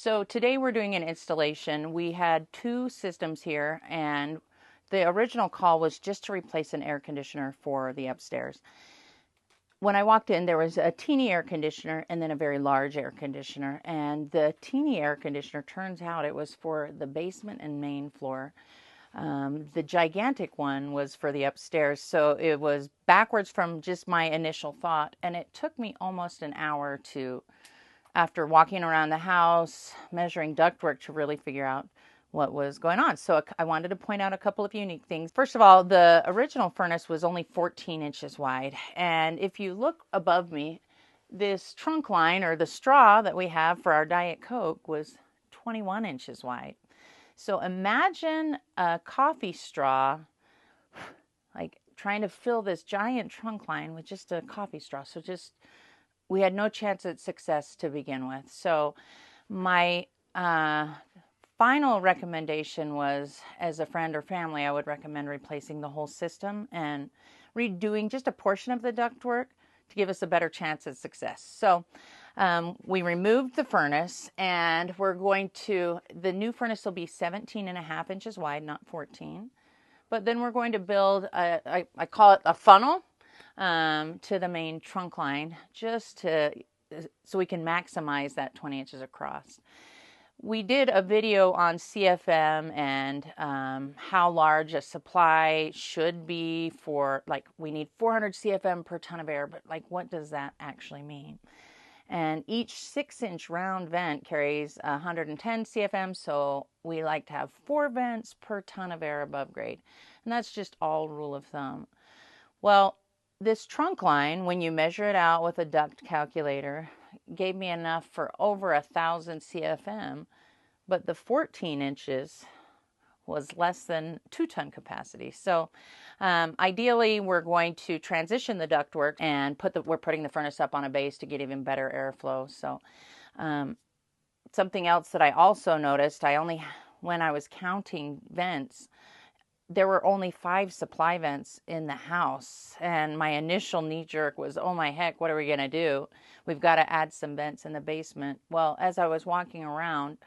So today we're doing an installation. We had two systems here, and the original call was just to replace an air conditioner for the upstairs. When I walked in, there was a teeny air conditioner and then a very large air conditioner. And the teeny air conditioner, turns out it was for the basement and main floor. The gigantic one was for the upstairs. So it was backwards from just my initial thought. And it took me almost an hour after walking around the house, measuring ductwork, to really figure out what was going on. So I wanted to point out a couple of unique things. First of all, the original furnace was only 14 inches wide. And if you look above me, this trunk line, or the straw that we have for our Diet Coke, was 21 inches wide. So imagine a coffee straw, like trying to fill this giant trunk line with just a coffee straw. So we had no chance at success to begin with. So my final recommendation was, as a friend or family, I would recommend replacing the whole system and redoing just a portion of the ductwork to give us a better chance at success. So we removed the furnace, and the new furnace will be 17.5 inches wide, not 14. But then we're going to build, I call it a funnel, to the main trunk line, so we can maximize that 20 inches across. We did a video on CFM and how large a supply should be for, like, we need 400 CFM per ton of air, but like, what does that actually mean? And each 6-inch round vent carries 110 CFM, so we like to have 4 vents per ton of air above grade. And that's just all rule of thumb. Well, this trunk line, when you measure it out with a duct calculator, gave me enough for over 1,000 CFM, but the 14 inches was less than 2-ton capacity. So ideally, we're going to transition the ductwork and we're putting the furnace up on a base to get even better airflow. So something else that I also noticed, when I was counting vents, there were only 5 supply vents in the house, and my initial knee jerk was, oh my heck, what are we going to do? We've got to add some vents in the basement. Well, as I was walking around,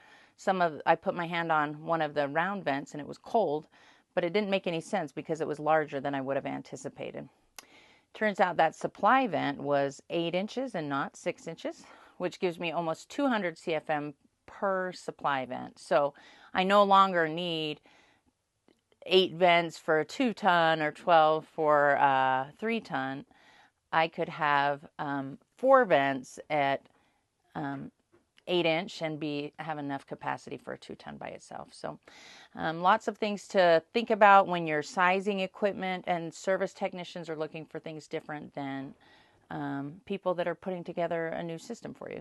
I put my hand on one of the round vents and it was cold, but it didn't make any sense because it was larger than I would have anticipated. Turns out that supply vent was 8 inches and not 6 inches, which gives me almost 200 CFM per supply vent. So I no longer need 8 vents for a 2-ton or 12 for a 3-ton. I could have 4 vents at 8-inch and have enough capacity for a 2-ton by itself. So lots of things to think about when you're sizing equipment, and service technicians are looking for things different than people that are putting together a new system for you.